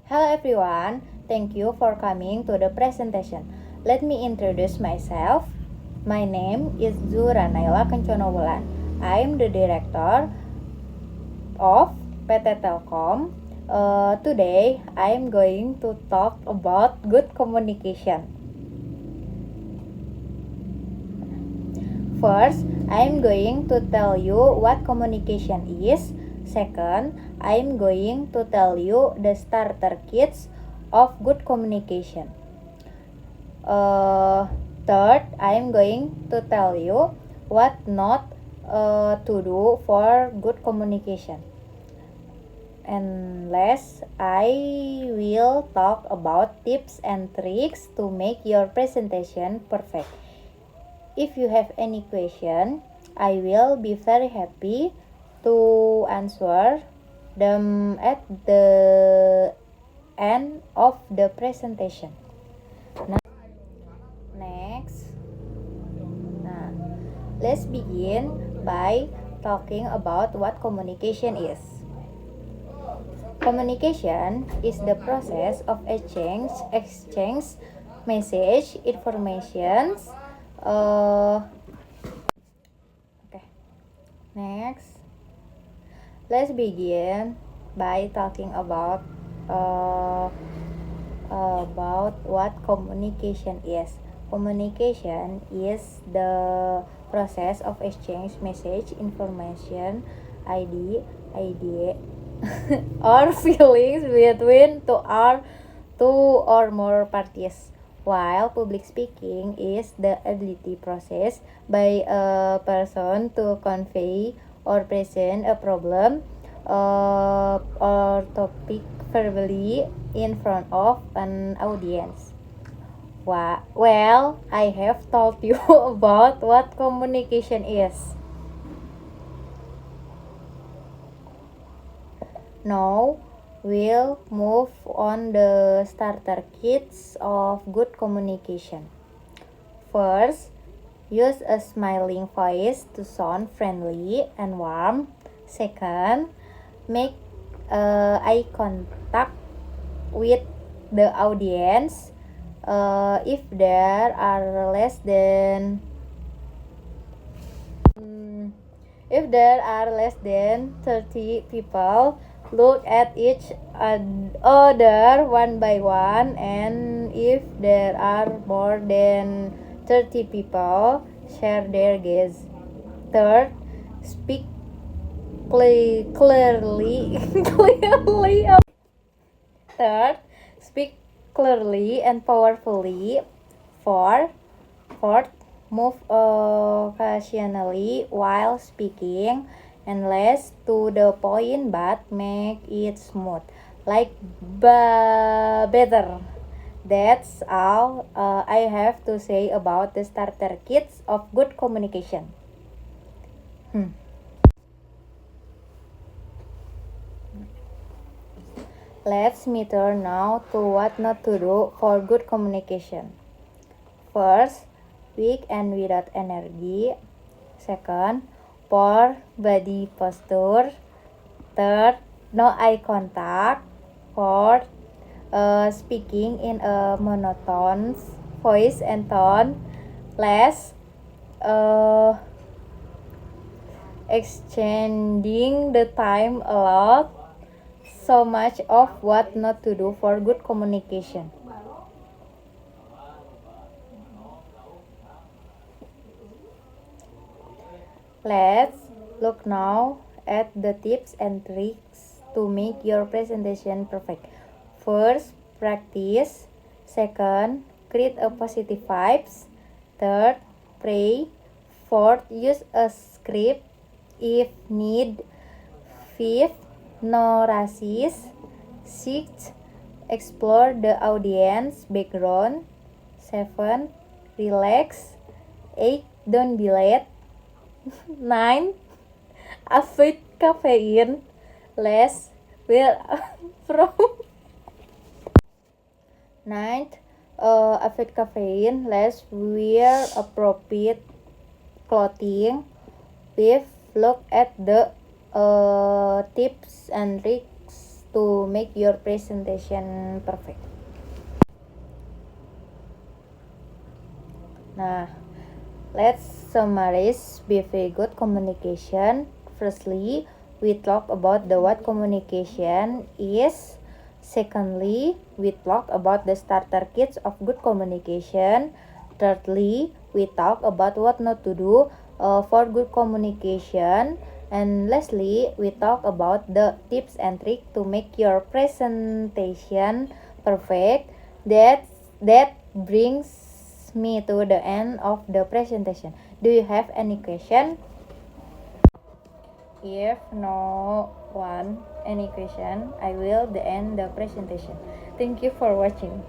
Hello everyone, thank you for coming to the presentation. Let me introduce myself. My name is Zura Naila Kencono Wulan. I am the director of PT Telkom. Today, I am going to talk about good communication. First, I am going to tell you what communication is. Second, I am going to tell you the starter kits of good communication. Third, I am going to tell you what not to do for good communication. And last, I will talk about tips and tricks to make your presentation perfect. If you have any question, I will be very happy to answer them at the end of the presentation. Next, let's begin by talking about what communication is. Communication is the process of exchange message, informations. Okay. Next, let's begin by talking about what communication is. Communication is the process of exchange message, information, idea, or feelings between two or more parties. While public speaking is the ability process by a person to convey or present a problem or topic verbally in front of an audience. Well, I have told you about what communication is. Now, we'll move on the starter kits of good communication. First, use a smiling voice to sound friendly and warm. Second, make eye contact with the audience. If there are less than 30 people, look at each other one by one, and if there are more than 30 people, share their gaze. Third, speak clearly. Third, speak clearly and powerfully. Fourth, move occasionally while speaking. And last, to the point but make it smooth, like better. That's all I have to say about the starter kits of good communication. Let's me turn now to what not to do for good communication. First, weak and without energy. Second, poor body posture. Third, no eye contact. Fourth, speaking in a monotone voice and tone. Last, extending the time a lot. So much of what not to do for good communication. Let's look now at the tips and tricks to make your presentation perfect. First, practice. Second, create a positive vibes. Third, pray. Fourth, use a script if need. Fifth, no rasis. Sixth, explore the audience background. 7, relax. 8, don't be late. 9, avoid caffeine. Less will from 9th, avoid caffeine. Less wear appropriate clothing. 5th, look at the tips and tricks to make your presentation perfect. Nah, let's summarize very good communication. Firstly, we talk about the what communication is. Secondly, we talk about the starter kits of good communication. Thirdly, we talk about what not to do for good communication. And lastly, we talk about the tips and tricks to make your presentation perfect. That brings me to the end of the presentation. Do you have any question? If no one any question, I will end the presentation. Thank you for watching.